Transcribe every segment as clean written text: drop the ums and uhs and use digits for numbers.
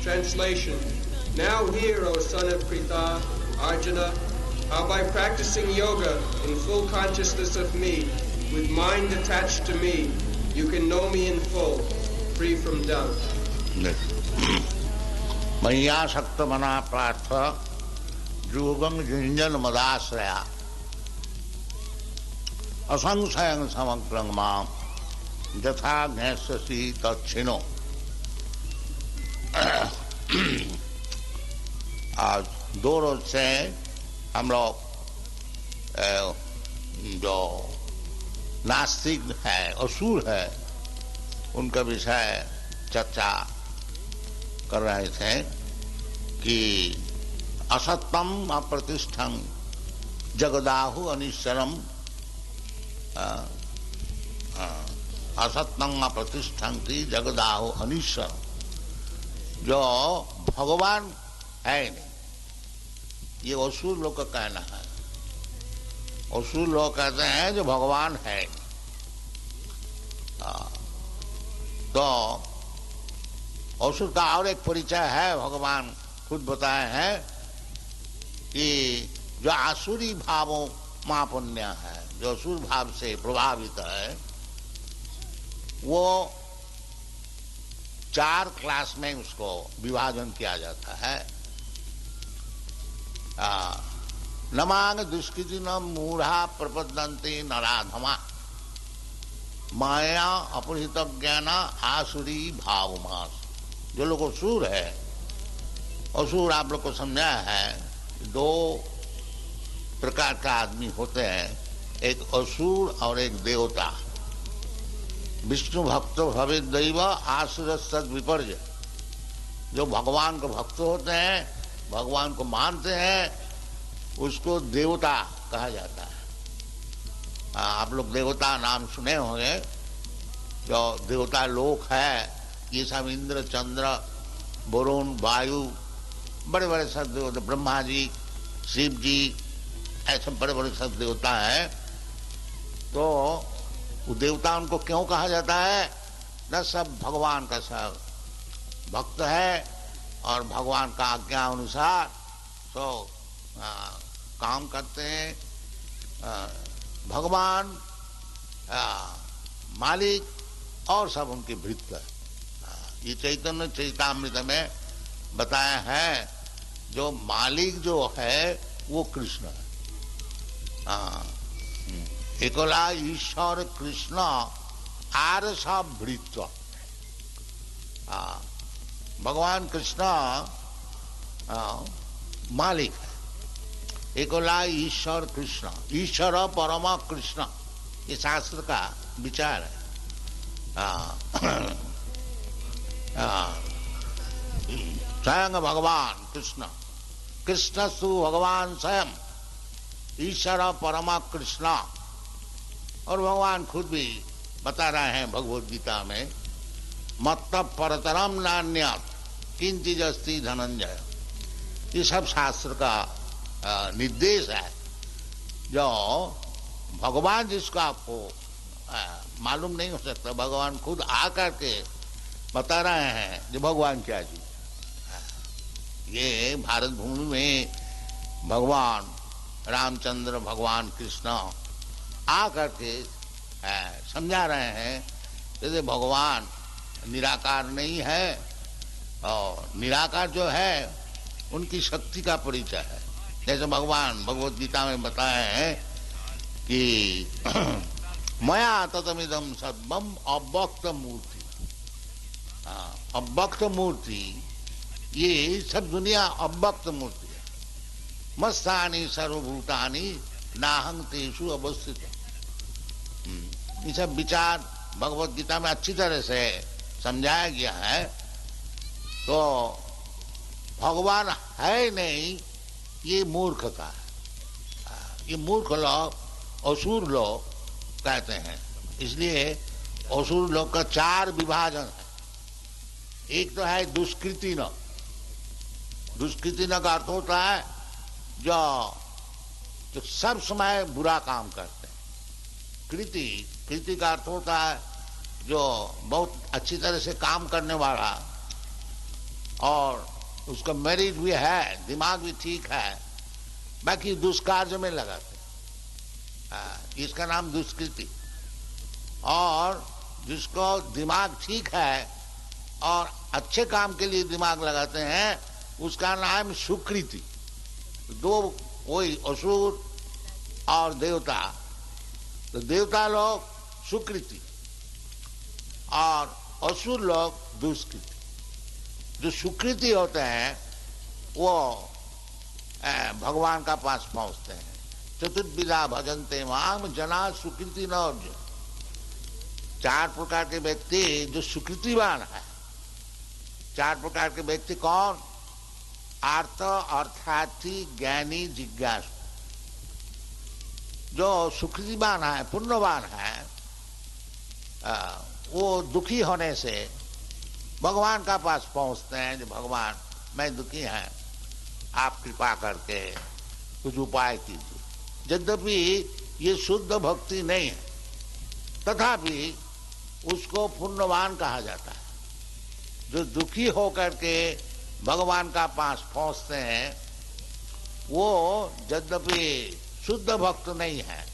Translation. Now hear, O son of Pritha, Arjuna, how by practicing yoga in full consciousness of me, with mind attached to me, you can know me in full, free from doubt. Maya Saktamana Pratha Jugam Junjan Madasraya Asangsayang Samakrangma Jatha Gnasasi Tachino. आज 2 रोज से हम लोग जो नास्तिक है, असुर है, उनका विषय चर्चा कर रहे थे कि असत्यम अप्रतिष्ठं जगदाहु अनिश्चरम, असत्यं अप्रतिष्ठं जगदाहु अनिश्चरम, जो भगवान है नहीं, ये असुर लोग का कहना है। असुर लोग कहते हैं जो भगवान है नहीं। तो असुर का और एक परिचय है, भगवान खुद बताए हैं कि जो आसुरी भावों मापुण्य है, जो असुर भाव से प्रभावित है, वो 4 क्लास में उसको विभाजन किया जाता है। नमांग दुष्कृति न मूढ़ा प्रपद्यन्ते नराधमा माया अपहृत ज्ञान आसुरी भावमास। जो लोग असुर है, असुर आप लोग को समझाया है 2 प्रकार का आदमी होते हैं, एक असुर और एक देवता। विष्णु भक्त भवे दैव आसुर सद विपर्य। जो भगवान के भक्त होते हैं, भगवान को मानते हैं, उसको देवता कहा जाता है। आप लोग देवता नाम सुने होंगे। जो देवता लोक है, ये सब इंद्र, चंद्र, वरुण, वायु, बड़े बड़े सब देवता, ब्रह्मा जी, शिव जी, ऐसे बड़े बड़े सब देवता हैं। तो वो देवता उनको क्यों कहा जाता है? न सब भगवान का सब भक्त है और भगवान का आज्ञा अनुसार तो काम करते हैं। भगवान मालिक और सब उनके भृत्य है। ये चैतन्य चैतामृत में बताया है, जो मालिक जो है वो कृष्ण है। एकला ईश्वर कृष्ण आर सब भृत्य। भगवान कृष्ण मालिक है। एकला ईश्वर कृष्ण, ईश्वर परमा कृष्ण, ये शास्त्र का विचार है। स्वयं भगवान कृष्ण, कृष्ण सु भगवान स्वयं ईश्वर परमा कृष्ण। और भगवान खुद भी बता रहे हैं भगवद गीता में, मत्त परतरम नान्यत् किंचित् अस्ति धनंजय। ये सब शास्त्र का निर्देश है। जो भगवान जिसको आपको मालूम नहीं हो सकता, भगवान खुद आकर के बता रहे हैं जो भगवान क्या चीज। ये भारत भूमि में भगवान रामचंद्र, भगवान कृष्ण आकर के समझा रहे हैं जैसे भगवान निराकार नहीं है, और निराकार जो है उनकी शक्ति का परिचय है। जैसे भगवान भगवद गीता में बताए हैं कि मया ततमिदं सर्वम अव्यक्त मूर्ति। अव्यक्त मूर्ति, ये सब दुनिया अव्यक्त मूर्ति है। मस्तानि सर्वभूतानि नाहं तेषु अवस्थित। ये सब विचार भगवद गीता में अच्छी तरह से समझाया गया है। तो भगवान है नहीं, ये मूर्ख का है। ये मूर्ख लोग, असुर लोग कहते हैं। इसलिए असुर लोग का 4 विभाजन है। एक तो है दुष्कृति न। दुष्कृति न का अर्थ होता है जो सब समय बुरा काम करते हैं। कृति का अर्थ होता है जो बहुत अच्छी तरह से काम करने वाला, और उसका मेरिट भी है, दिमाग भी ठीक है, बाकी दुष्कार्य में लगाते, इसका नाम दुष्कृति। और जिसको दिमाग ठीक है और अच्छे काम के लिए दिमाग लगाते हैं, उसका नाम सुकृति। दो वही असुर और देवता, तो देवता लोग सुकृति और असुर लोग दुष्कृति। जो सुकृति होते हैं वो भगवान का पास पहुंचते हैं। चतुर्विधा भजन्ते माम जना सुकृति न अर्जुन। 4 प्रकार के व्यक्ति जो सुकृतिवान है, 4 प्रकार के व्यक्ति कौन? आर्त, अर्थार्थी, ज्ञानी, जिज्ञासु। जो सुकृतिवान है, पुण्यवान है, वो दुखी होने से भगवान का पास पहुंचते हैं। जो भगवान मैं दुखी है, आप कृपा करके कुछ उपाय कीजिए। यद्यपि ये शुद्ध भक्ति नहीं है, तथापि उसको पुण्यवान कहा जाता है। जो दुखी होकर के भगवान का पास पहुंचते हैं, वो यद्यपि शुद्ध भक्त नहीं है।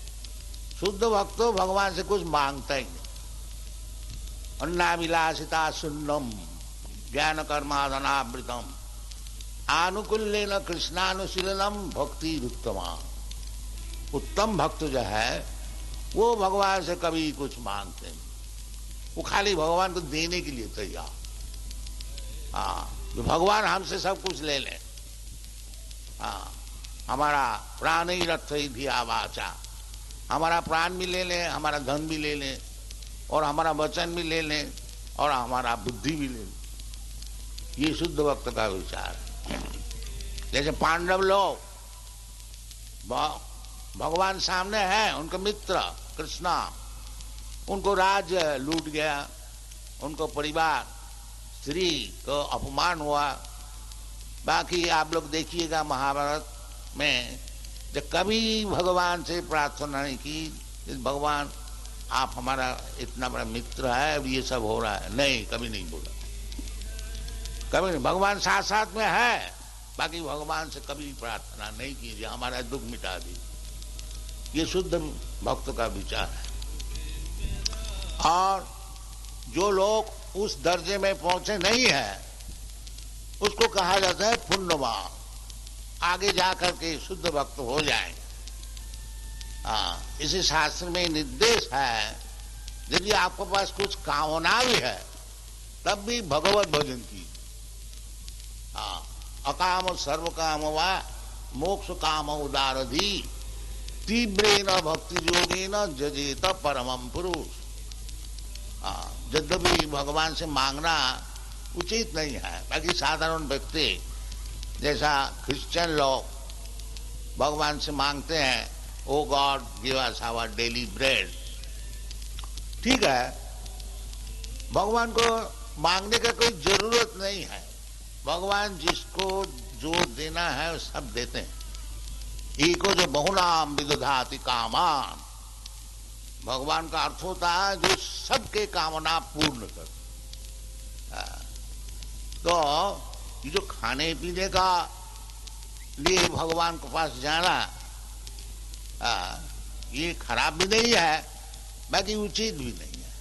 शुद्ध भक्त तो भगवान से कुछ मांगता ही नहीं। अन्नाभिलाषिता शून्यम ज्ञान कर्माधनावृतम आनुकूल्येन कृष्णानुशीलनम भक्ति उत्तमा। उत्तम भक्त जो है वो भगवान से कभी कुछ मांगते नहीं, वो खाली भगवान को देने के लिए तैयार। तो भगवान हमसे सब कुछ ले लें, हमारा प्राण ही रथ ही वाचा, हमारा प्राण भी ले लें, हमारा धन भी ले लें, और हमारा वचन भी ले लें, और हमारा बुद्धि भी ले लें। ये शुद्ध भक्त का विचार है। जैसे पांडव लोग भगवान सामने हैं, उनके मित्र कृष्णा, उनको राज लूट गया, उनको परिवार स्त्री को अपमान हुआ। बाकी आप लोग देखिएगा महाभारत में, जब कभी भगवान से प्रार्थना नहीं की भगवान आप हमारा इतना बड़ा मित्र है, अब ये सब हो रहा है, नहीं, कभी नहीं बोला, कभी नहीं। भगवान साथ साथ में है, बाकी भगवान से कभी प्रार्थना नहीं कीजिए हमारा दुख मिटा दीजिए। ये शुद्ध भक्त का विचार है। और जो लोग उस दर्जे में पहुंचे नहीं है, उसको कहा जाता है पुण्यवान। आगे जाकर के शुद्ध भक्त हो जाएंगे। इसी शास्त्र में निर्देश है, यदि आपके पास कुछ कामना भी है तब भी भगवत भजन की। अकाम सर्व काम वा मोक्ष काम उदारधी तीव्रेन भक्ति योगेन जजेत परमं पुरुष। यद्यपि भगवान से मांगना उचित नहीं है, बाकी साधारण व्यक्ति जैसा क्रिश्चियन लोग भगवान से मांगते हैं, O God give us our daily bread. ठीक है, भगवान को मांगने का कोई जरूरत नहीं है। भगवान जिसको जो देना है वो सब देते हैं। एको जो बहुनाम विदधाति कामान, भगवान का अर्थ होता है जो सबके कामना पूर्ण कर। तो ये जो खाने पीने का लिए भगवान के पास जाना, ये खराब भी नहीं है, बाकी उचित भी नहीं है।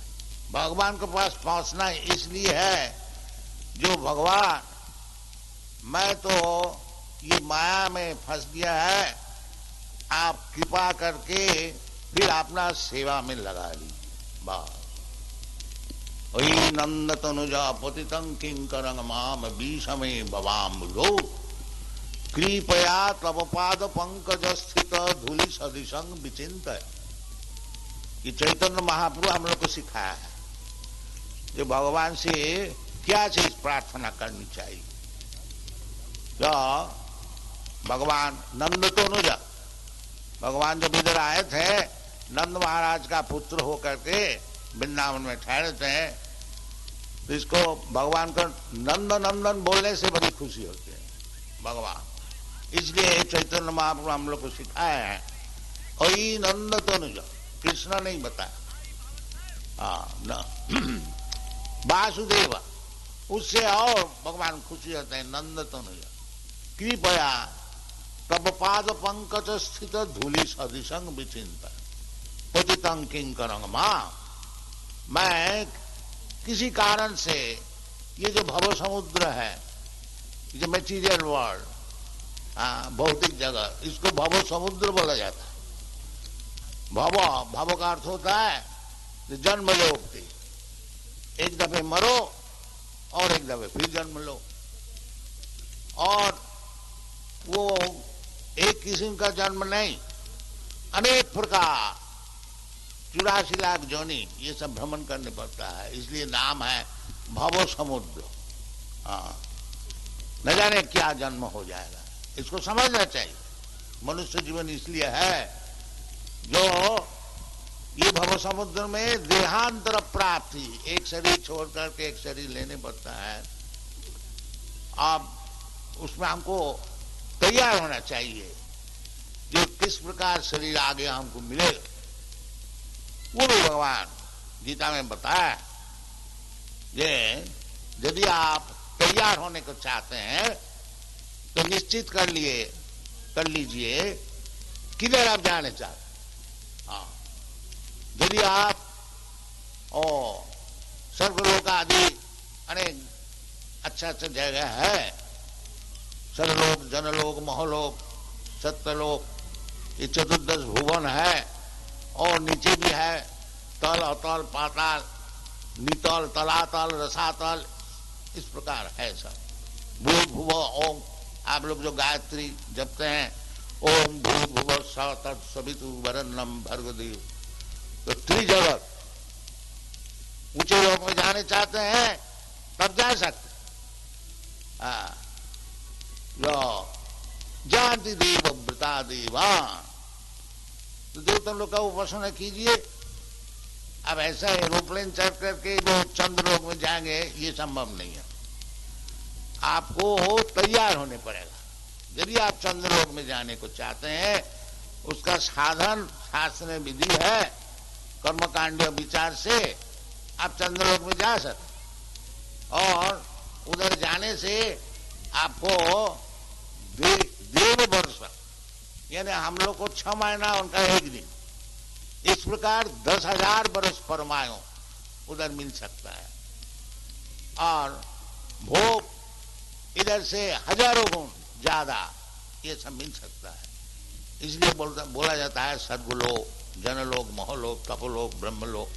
भगवान के पास पहुंचना इसलिए है, जो भगवान मैं तो ये माया में फंस गया है, आप कृपा करके फिर अपना सेवा में लगा लीजिए। बस वही नंद तनुजा पतितं किंकरं माम बीषमे भवाम लो कृपया तव पाद पंकज स्थित धूलि सदृशं विचिंतय। ये चैतन्य महाप्रभु हम लोग को सिखाया है, जो भगवान से क्या चीज प्रार्थना करनी चाहिए। तो भगवान नंद तनुजा, भगवान जब इधर आए थे, नंद महाराज का पुत्र होकर के वृंदावन में ठहरे थे, तो इसको भगवान को नंद नंदन बोलने से बड़ी खुशी होती है भगवान। इसलिए चैतन्य महाप्रभु हम लोग को सिखाया है, ओई नंद तनुजा, कृष्ण नहीं बताया, वासुदेव उससे और भगवान खुशी होते हैं। नंद तनय कृपया तब पाद पंकज स्थित धूलि सदृशंग विचिंत पतितं किंकरं मां। मैं किसी कारण से ये जो भव समुद्र है, ये मटीरियल वर्ल्ड, भौतिक जगत, इसको भव समुद्र बोला जाता है। भव भव का अर्थ होता है जन्म लो, एक दफे मरो और एक दफे फिर जन्म लो। और वो एक किस्म का जन्म नहीं, अनेक प्रकार 84 लाख जोनी ये सब भ्रमण करने पड़ता है, इसलिए नाम है भव समुद्र। न जाने क्या जन्म हो जाएगा, इसको समझना चाहिए। मनुष्य जीवन इसलिए है जो ये भव समुद्र में देहांतर प्राप्ति, एक शरीर छोड़ करके एक शरीर लेने पड़ता है। अब उसमें हमको तैयार होना चाहिए जो किस प्रकार शरीर आगे हमको मिलेगा, वो भी भगवान गीता में बताया। ये यदि आप तैयार होने को चाहते हैं तो निश्चित कर लीजिए किधर आप जाने चाहते हैं। यदि आप स्वर्गलोक आदि अनेक अच्छा जगह है, सर्वलोक, जनलोक, महलोक, सत्यलोक, ये 14 भुवन है, और नीचे भी है तल, अतल, पाताल, नितल, तलातल, रसातल, इस प्रकार है सब। भूत भुव ओम, आप लोग जो गायत्री जपते हैं, ओम भूत भुव स तत्सवितु वरेण्यं भर्गदेव, तो त्रिजगत ऊंचे लोक में जाने चाहते हैं तब जा सकते। जो जानती देव व्रता देवान, तो देवतम लोग का उपासना कीजिए। अब ऐसा एरोप्लेन चढ़ करके जो चंद्रलोक में जाएंगे ये संभव नहीं है, आपको तैयार होने पड़ेगा। यदि आप चंद्रलोक में जाने को चाहते हैं, उसका साधन शास्त्र में विधि है, कर्मकांड विचार से आप चंद्रलोक में जा सकते। और उधर जाने से आपको देव वर्ष, यानी हम लोग को 6 महीना, उनका 1 दिन, इस प्रकार 10,000 वर्ष परमायु उधर मिल सकता है। और भोग इधर से हजारों गुण ज्यादा ये सब मिल सकता है। इसलिए बोला जाता है स्वर्गलोक, जनलोक, महलोक, तपोलोक, ब्रह्मलोक।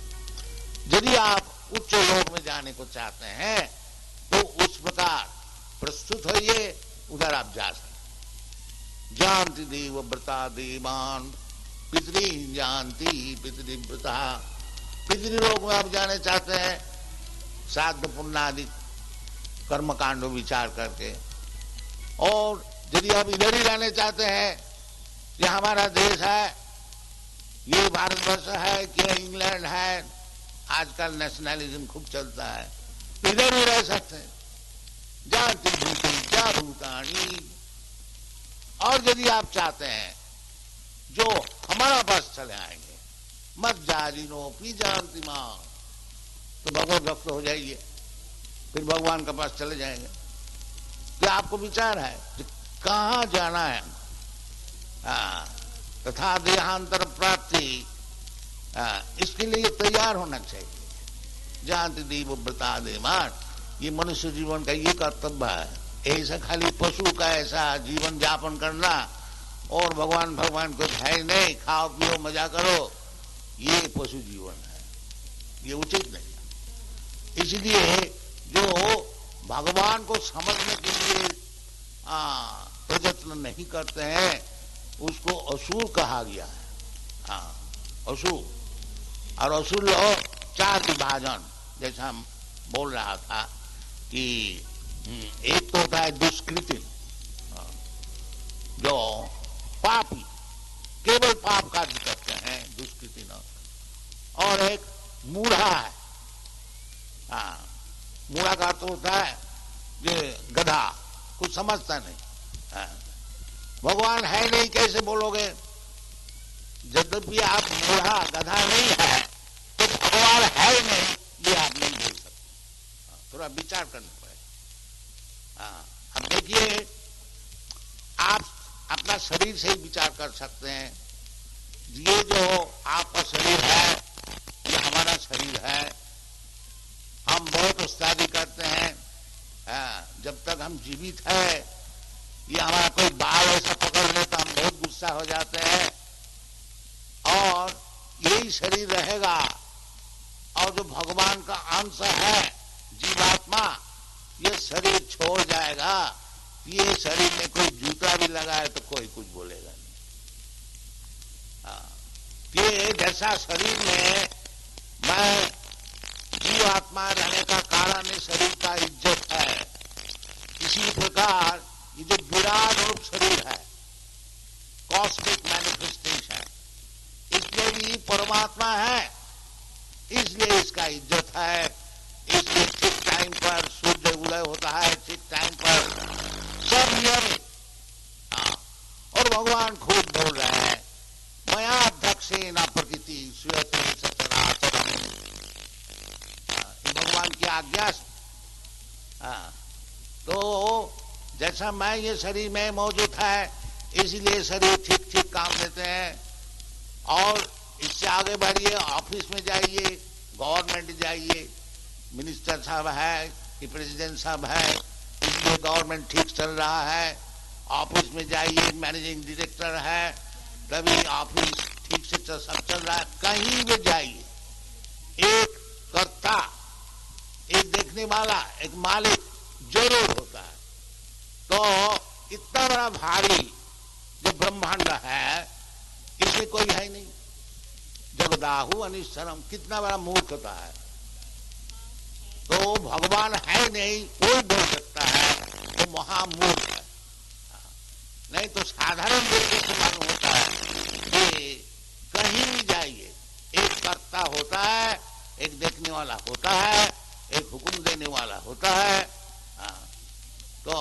यदि आप उच्च लोक में जाने को चाहते हैं तो उस प्रकार प्रस्तुत होइए, उधर आप जा सकते। जानती देव व्रता देवान पितरी जानती पितृव्रता। पितृलोक में आप जाने चाहते हैं श्राद्ध पुण्य आदि कर्मकांड विचार करके। और यदि आप इधर ही रहने चाहते हैं, ये हमारा देश है, ये भारतवर्ष है कि इंग्लैंड है, आजकल नेशनलिज्म खूब चलता है, इधर ही रह सकते हैं। जानती भूति क्या भूतानी। और यदि आप चाहते हैं जो हमारा पास चले आएंगे, मत जारिनो पी जानती मां, तो भगवत भक्त हो जाइए, फिर भगवान के पास चले जाएंगे। क्या आपको विचार है कहां जाना है? तथा देहांतर प्राप्ति, इसके लिए तैयार होना चाहिए। जानती देव व्रता देवान, ये मनुष्य जीवन का ये कर्तव्य है। ऐसा खाली पशु का ऐसा जीवन यापन करना और भगवान को है नहीं, खाओ पियो मजा करो, ये पशु जीवन है, ये उचित नहीं। इसलिए जो भगवान को समझने के लिए प्रयत्न नहीं करते हैं, उसको असुर कहा गया है। असुर, और असुर लोग 4 विभाजन, जैसा हम बोल रहा था कि एक तो होता है दुष्कृति, जो पापी, केवल पाप कार्य करते हैं, दुष्कृति न। और एक मूढ़ा है, मूढ़ा का अर्थ होता है ये गधा, कुछ समझता नहीं। भगवान है नहीं कैसे बोलोगे? यद्यपि आप मूढ़ा गधा नहीं है तो भगवान है नहीं ये आप नहीं बोल सकते। थोड़ा विचार करना पड़ेगा। अब देखिए, आप अपना शरीर से ही विचार कर सकते हैं। ये जो आपका शरीर है, ये हमारा शरीर है। हम बहुत उस्तादी करते हैं, जब तक हम जीवित है, ये हमारा कोई बाल ऐसा पकड़ ले तो हम बहुत गुस्सा हो जाते हैं, और यही शरीर रहेगा। और जो भगवान का अंश है जीवात्मा, ये शरीर छोड़ जाएगा। ये शरीर में कोई जूता भी लगाए तो कोई कुछ बोलेगा नहीं। ये जैसा शरीर में मैं जीवात्मा रहने का कारण इस शरीर का इज्जत है, इसी प्रकार ये जो विराट रूप शरीर है, कॉस्मिक मैनिफेस्टेशन, इसलिए भी परमात्मा है, इसलिए इसका इज्जत है। इसलिए ठीक टाइम पर सूर्य उदय होता है, ठीक टाइम पर सब नियमित। और भगवान खुद बोल रहे हैं, मयाध्यक्षेण प्रकृति श्रूयते सचराचरम्। भगवान की आज्ञा। तो जैसा मैं ये शरीर में मौजूद है, इसलिए शरीर ठीक ठीक काम देते हैं। और इससे आगे बढ़िए, ऑफिस में जाइए, गवर्नमेंट जाइए, मिनिस्टर साहब है कि प्रेसिडेंट साहब है, इसलिए गवर्नमेंट ठीक चल रहा है। ऑफिस में जाइए, मैनेजिंग डायरेक्टर है, तभी ऑफिस ठीक से सब चल रहा है। कहीं भी जाइए, एक कर्ता, एक देखने वाला, एक मालिक जरूर होता है। तो इतना बड़ा भारी जो ब्रह्मांड है, इसमें कोई है नहीं। जगदाहु अनिश्चरम, कितना बड़ा मूर्खता है। तो भगवान है नहीं, कोई बोल सकता है तो महामूर्ख है। नहीं तो साधारण व्यक्ति से मालूम होता है कि कहीं भी जाइए, एक कर्ता होता है, एक देखने वाला होता है, एक हुक्म देने वाला होता है। तो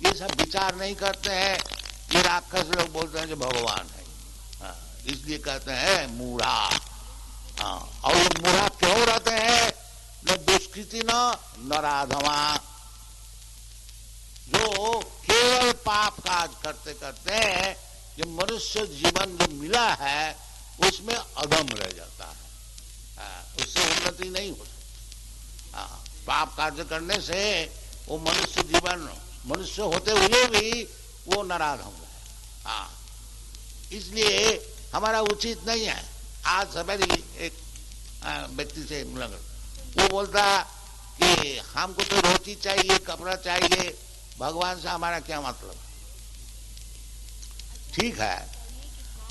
ये सब विचार नहीं करते हैं। ये राक्षस लोग बोलते हैं जो भगवान है, इसलिए कहते हैं मूढ़ा। और ये मूढ़ा क्यों रहते हैं? न दुष्कृति न नराधमा, जो केवल पाप काज करते करते ये मनुष्य जीवन जो मिला है उसमें अदम रह जाता है, उससे उन्नति नहीं हो सकती। पाप कार्य करने से वो मनुष्य जीवन, मनुष्य होते हुए भी वो नराधम है। इसलिए हमारा उचित नहीं है। आज सवेरे एक व्यक्ति से मुलाकात, वो बोलता कि हमको तो रोटी चाहिए, कपड़ा चाहिए, भगवान से हमारा क्या मतलब? ठीक है,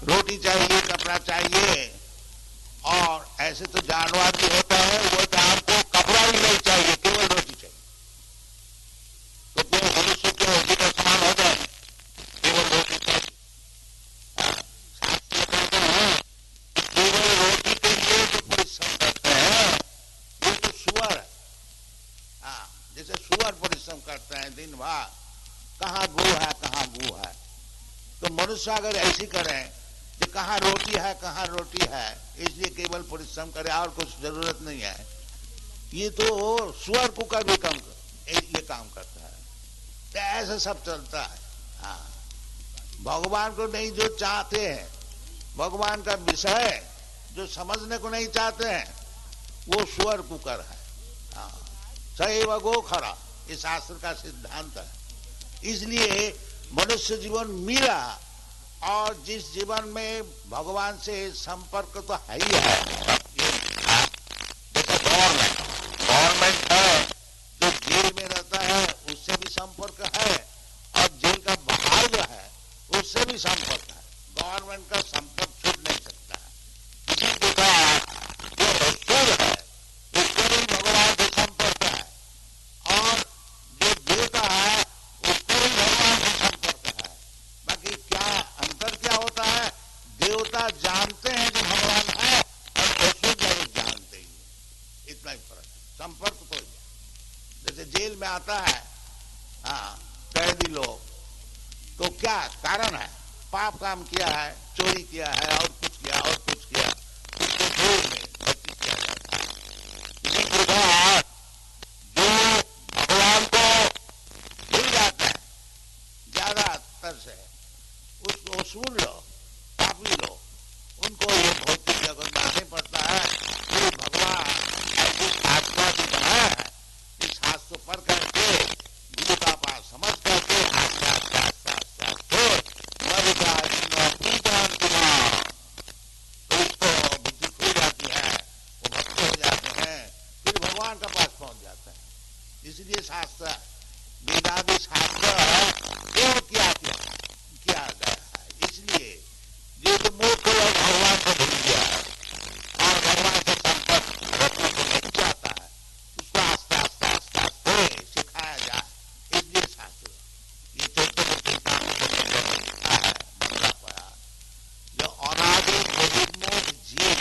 रोटी चाहिए, कपड़ा चाहिए, और ऐसे तो जानवर भी होता है, वो बोलता है हमको कपड़ा भी नहीं चाहिए, केवल रोटी चाहिए। तो क्यों मनुष्य क्यों रोटी का समान हो जाए? केवल रोटी चाहिए। शास्त्र कहते हैं केवल रोटी के लिए जो परिश्रम करते हैं वो तो सुअर है। जैसे सुअर परिश्रम करते हैं दिन भर, कहाँ गू है, कहाँ गू है। तो मनुष्य अगर ऐसी करें कि कहाँ रोटी है, कहाँ रोटी है, इसलिए केवल परिश्रम करे और कुछ जरूरत नहीं है, ये तो सुअर को का भी कम ये काम करता है। तो ऐसा सब चलता है। भगवान को नहीं जो चाहते हैं, भगवान का विषय जो समझने को नहीं चाहते हैं, वो सुअर कुकर है। सैव गो खरा, ये शास्त्र का सिद्धांत है। इसलिए मनुष्य जीवन मिला, और जिस जीवन में भगवान से संपर्क तो है ही है। जैसे गवर्नमेंट है, जो जेल में रहता है उससे भी संपर्क है, और जेल का बाहर जो है उससे भी संपर्क है। गवर्नमेंट का संपर्क छूट नहीं सकता है। इसी प्रकार जो रसूल है उससे भी भगवान से संपर्क है, और जो देवता है उससे भी भगवान से संपर्क है। बाकी क्या अंतर क्या होता है? देवता जानते हैं कि भगवान है, और रसूल जरूर जानते ही, इतना ही फर्क है। संपर्क तो ही। जैसे जेल में आता है कैदी लोग, तो क्या कारण है? पाप काम किया है, चोरी किया है, और कुछ किया, और कुछ किया, उसको जेल में भर्ती किया जाता है। इसी प्रकार जो खातर से उस असुर लोग, पापी लोग, उनको ये भौतिक जगत में आने पड़ता है। तो भगवान ऐसी शास्त्रा भी बनाया है कि शास्त्र पढ़ करके गुरु का पास समझ करके आस्ते आस्ते आस्ते आस्ते आस्ते तो उसको बुद्धि खुल जाती है, वो भक्त हो जाते हैं, फिर भगवान का पास पहुंच जाते हैं। इसलिए शास्त्र, वेदादि शास्त्र क्यों किया गया है? इसलिए जो तो मूर्ख लोग भगवान को भूल गया है और भगवान से संपर्क रखने को नहीं चाहता है, उसको आस्ते आस्ते आस्ते आस्ते सिखाया जाए, इसलिए शास्त्र ये चैतन्य लिखा है। जो अनादि बहिर्मुख जीव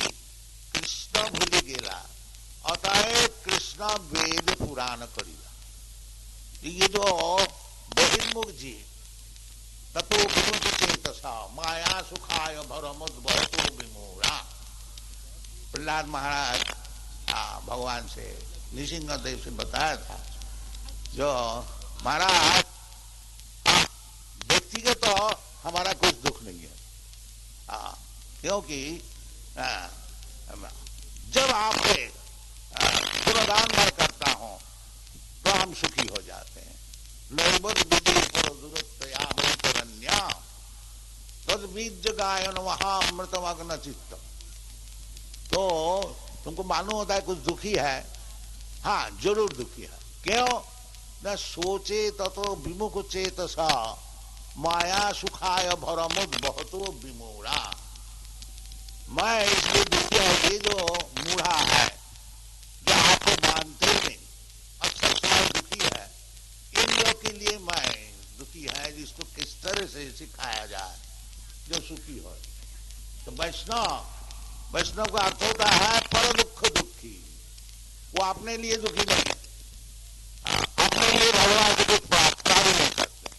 कृष्ण भूल गेला, अतएव कृष्ण वेद पुराण करेगा। ये जो बहिर्मुख जीव ततो विमुख चेतसा माया सुखाय भरमुद्भवतो विमूढ़ा। प्रहलाद महाराज भगवान से नृसिंह देव से बताया था, जो महाराज व्यक्तिगत तो हमारा कुछ दुख नहीं है, क्योंकि जब आपके गुणगान मैं करता हूं तो हम सुखी हो जाते हैं। नैबद विधि पर दुरत्यान्या तद बीज गायन वहां अमृतमग्न चित्त। तो तुमको मालूम होता है कुछ दुखी है, हाँ जरूर दुखी है। क्यों? न सोचे ततो विमुख चेतसा माया सुखाय भरमुद बहुतो विमूढ़ा। मैं इसलिए दुखी है, ये जो मूढ़ा है, जो आपको मानते नहीं, अक्सर समय दुखी है, इन लोग के लिए मैं दुखी है, जिसको किस तरह से सिखाया जाए जो सुखी हो। तो वैष्णव का अर्थ होता है पर दुख दुखी। वो अपने लिए दुखी नहीं है, अपने लिए भगवान को दुख प्राप्त नहीं करते,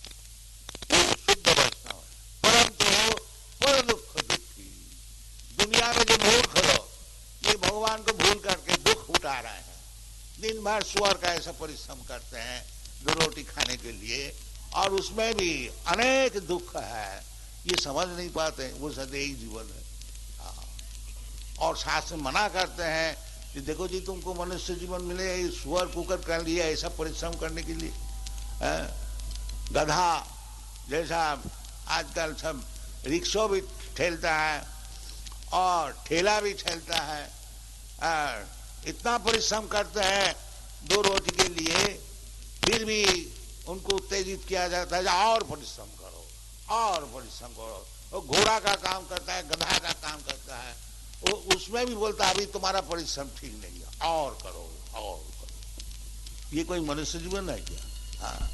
वो शुद्ध वैष्णव है। परंतु पर दुख दुखी, दुनिया में जो मूर्ख लोग ये भगवान को भूल करके दुख उठा रहे हैं, दिन भर सुअर का ऐसा परिश्रम करते हैं दो रोटी खाने के लिए, और उसमें भी अनेक दुख है, ये समझ नहीं पाते। वो सदैव जीवन है। और शास्त्र मना करते हैं कि देखो जी तुमको मनुष्य जीवन मिले, सुअर कुकर कर लिया ऐसा परिश्रम करने के लिए, गधा जैसा आजकल सब रिक्शा भी ठेलता है और ठेला भी ठेलता है, इतना परिश्रम करते हैं दो रोटी के लिए, फिर भी उनको उत्तेजित किया जाता है और परिश्रम करो, और परिश्रम करो। वो घोड़ा का काम करता है, गधा का काम करता है, वो उसमें भी बोलता है अभी तुम्हारा परिश्रम ठीक नहीं है, और करो और करो। ये कोई मनुष्य जीवन है क्या? हाँ,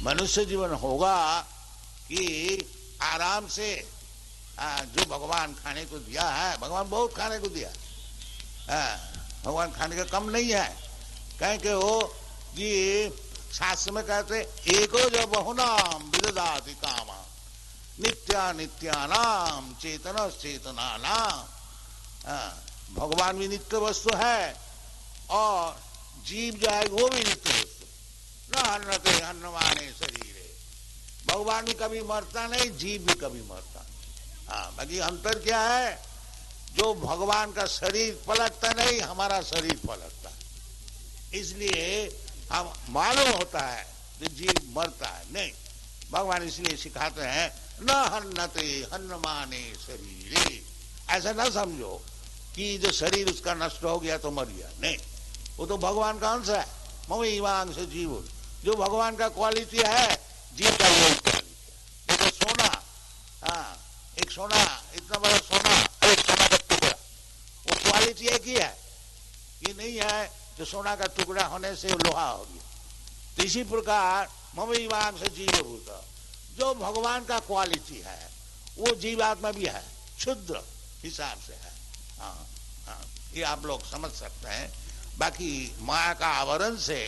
मनुष्य जीवन होगा कि आराम से जो भगवान खाने को दिया है, भगवान बहुत खाने को दिया, भगवान खाने का कम नहीं है। कहें कि वो जी शास्त्र में कहते एको जो बहुनाम विददाति कामा नित्यानित्यानाम चेतन चेतनानाम। भगवान भी नित्य वस्तु है और जीव जो है वो भी नित्य वस्तु। न हन्नते हन्नमाने शरीरे, भगवान भी कभी मरता नहीं, जीव भी कभी मरता नहीं। बाकी अंतर क्या है? जो भगवान का शरीर पलटता नहीं, हमारा शरीर पलटता है। इसलिए हम मालूम होता है कि जीव मरता है नहीं, भगवान इसलिए सिखाते हैं न हन्नते हन्नमाने शरीरे। ऐसा न समझो कि जो शरीर उसका नष्ट हो गया तो मर गया, नहीं, वो तो भगवान का अंश है। ममैवांश जीव, जो भगवान का क्वालिटी है, जीव का यही क्वालिटी है। देखो सोना, एक सोना, इतना बड़ा सोना, एक सोना का टुकड़ा, वो क्वालिटी एक ही है, ये नहीं है जो सोना का टुकड़ा होने से लोहा हो गया। तो इसी प्रकार ममैवांश जीव भूत, जो भगवान का क्वालिटी है वो जीवात्मा भी है, क्षुद्र हिसाब से है। ये आप लोग समझ सकते हैं। बाकी माया का आवरण से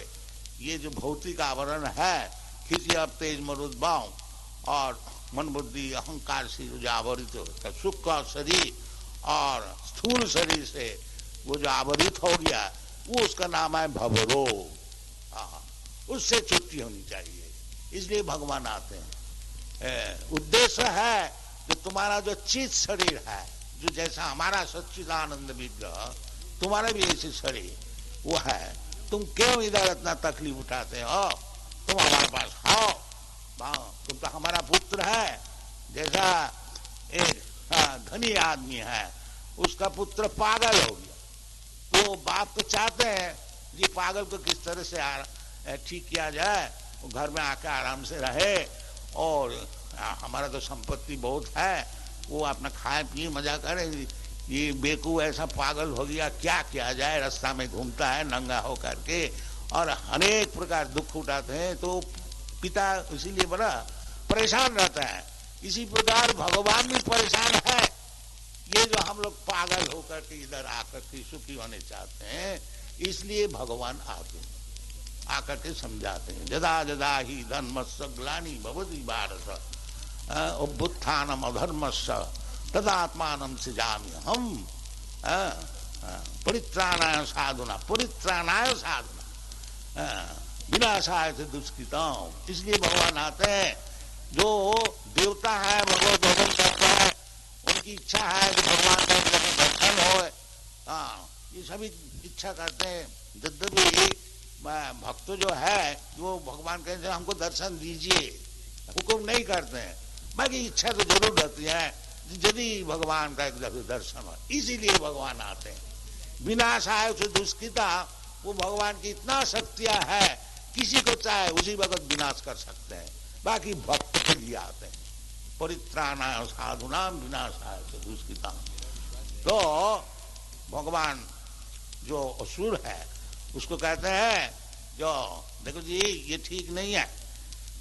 ये जो भौतिक आवरण है, किसी अब तेज मरुद्भाव और मन बुद्धि अहंकार से जो आवरित होता है, सुख का शरीर और स्थूल शरीर से वो जो आवरित हो गया, वो उसका नाम है भवरोग। उससे छुट्टी होनी चाहिए, इसलिए भगवान आते हैं। उद्देश्य है कि तुम्हारा जो चित शरीर है, जो जैसा हमारा सच्चिदानंद विग्रह, तुम्हारा भी ऐसे शरीर वो है, तुम क्यों इधर इतना तकलीफ उठाते हो? तुम हमारे पास आओ, तुम तो हमारा पुत्र है। जैसा एक धनी आदमी है, उसका पुत्र पागल हो गया, तो बाप तो चाहते हैं ये पागल को किस तरह से ठीक किया जाए, वो घर में आकर आराम से रहे, और हमारा तो संपत्ति बहुत है, वो अपना खाए पिए मजा करे, ये बेकूफ ऐसा पागल हो गया, क्या किया जाए? रास्ता में घूमता है नंगा हो करके और अनेक प्रकार दुख उठाते हैं, तो पिता इसीलिए बड़ा परेशान रहता है। इसी प्रकार भगवान भी परेशान है, ये जो हम लोग पागल होकर के इधर आकर के सुखी होने चाहते हैं, इसलिए भगवान आकर के समझाते हैं। जदा जदा ही धर्मस्य ग्लानि भवति भारत अभ्युत्थानम अधर्मस्य तदात्मानं सृजामि हम परित्राणाय साधुना विनाशाय दुष्कृतम्। इसलिए भगवान आते हैं। जो देवता है भगवत भजन करता है, उनकी इच्छा है कि भगवान का दर्शन हो, ये सभी इच्छा करते हैं। यद्यपि भक्त जो है वो भगवान कहते हैं हमको दर्शन दीजिए, हुक्म नहीं करते हैं, बाकी इच्छा तो जरूर रहती है यदि भगवान का एक दर्शन हो। इसीलिए भगवान आते हैं। विनाशाय से दुष्कृता, वो भगवान की इतना शक्तियां है, किसी को चाहे उसी वक्त विनाश कर सकते हैं, बाकी भक्त के लिए आते हैं। परित्राणाय साधुनाम विनाशाय से दुष्कृता। तो भगवान जो असुर है उसको कहते हैं, जो देखो जी ये ठीक नहीं है,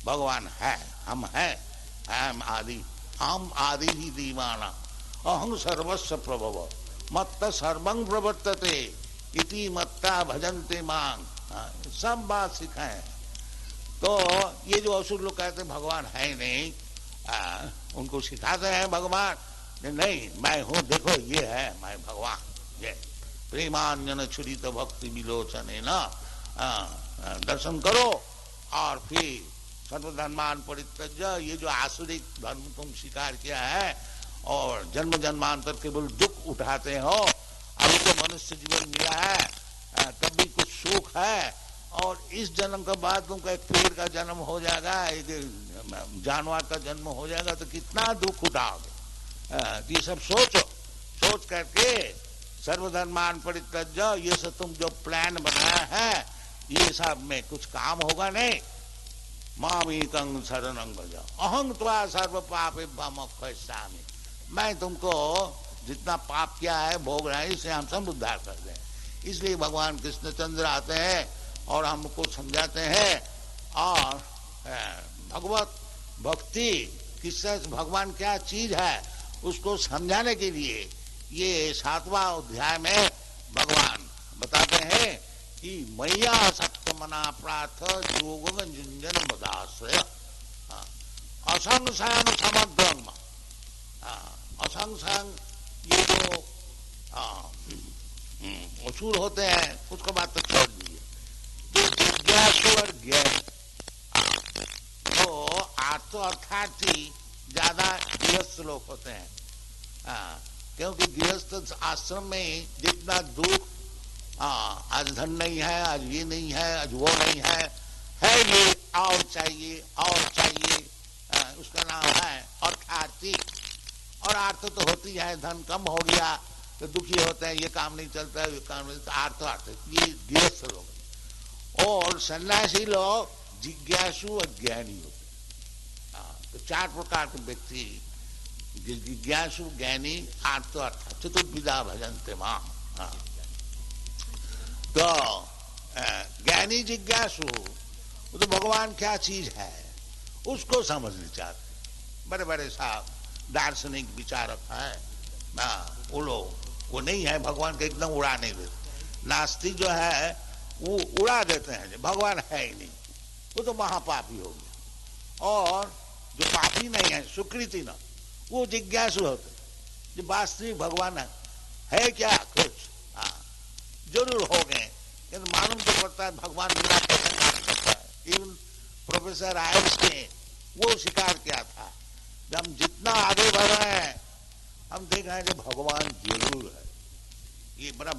भगवान है, हम हैं, हम आदि ही दीवाना, अहं सर्वस्व प्रभव मत्त सर्वं प्रवर्तते इति मत्ता भजन्ते मांग, सब बात सिखाए। तो ये जो असुर लोग कहते हैं भगवान है नहीं, उनको सिखाते हैं भगवान नहीं, मैं हूं, देखो ये है मैं भगवान, ये प्रेमान्यन छुरित भक्ति विलोचन है ना, दर्शन करो और फिर सर्वधर्मान परित्यज्य, ये जो आसुरिक धर्म तुम स्वीकार किया है और जन्म जन्मांतर केवल दुख उठाते हो, अभी तो मनुष्य जीवन मिला है, तब भी कुछ सुख है, और इस जन्म के बाद तुमको एक पेड़ का जन्म हो जाएगा, एक जानवर का जन्म हो जाएगा, तो कितना दुख उठाओगे। ये सब सोच करके सर्वधर्मान परित्यज्य, ये सब तुम जो प्लान बनाया है ये सब में कुछ काम होगा नहीं। मामेकं शरणं व्रज अहं त्वा सर्व पापेभ्यो मोक्षयिष्यामि, मैं तुमको जितना पाप किया है भोग रहा है, इससे हम सब उद्धार कर दें। इसलिए भगवान कृष्णचंद्र आते हैं और हमको समझाते हैं, और भगवत भक्ति किससे, भगवान क्या चीज है उसको समझाने के लिए ये 7वां अध्याय में भगवान बताते हैं कि मैया सप्तमना प्रार्थ योग जुंजन मदाश्रय असंशयन समग्रम। असंशयन ये जो असुर होते हैं उसको बात तो छोड़ दीजिए, तो जिज्ञासु और ज्ञान, तो आर्थ अर्थार्थी ज्यादा गृहस्थ लोग होते हैं, क्योंकि गृहस्थ आश्रम में जितना दुख, आज धन नहीं है, आज ये नहीं है, आज वो नहीं है ये और चाहिए उसका नाम है अर्थार्थी। और अर्थ तो होती है, धन कम हो गया तो दुखी होते हैं, ये काम नहीं चलता है, ये काम नहीं चलता, अर्थ ये गृहस्थ लोग। और सन्यासी लोग जिज्ञासु और ज्ञानी होते हैं। तो 4 प्रकार के व्यक्ति, जिज्ञासु, ज्ञानी, अर्थ अर्थ चतुर्विधा भजन्ते मां। तो ज्ञानी जिज्ञासु वो तो भगवान क्या चीज है उसको समझना चाहते। बड़े बड़े साहब दार्शनिक विचारक है ना, वो लोग वो नहीं है, भगवान को एकदम उड़ा नहीं देते। नास्तिक जो है वो उड़ा देते हैं, भगवान है ही नहीं, वो तो महापापी हो गया। और जो पापी नहीं है, सुकृति न, वो जिज्ञासु होते, जो वास्तविक भगवान है क्या कुछ, जरूर हो गए, लेकिन मालूम तो पड़ता है भगवान बिना कैसे काम करता है। इवन प्रोफेसर आइंस्टाइन वो स्वीकार किया था कि हम जितना आगे बढ़ रहे हैं हम देख रहे हैं कि भगवान जरूर है। ये बड़ा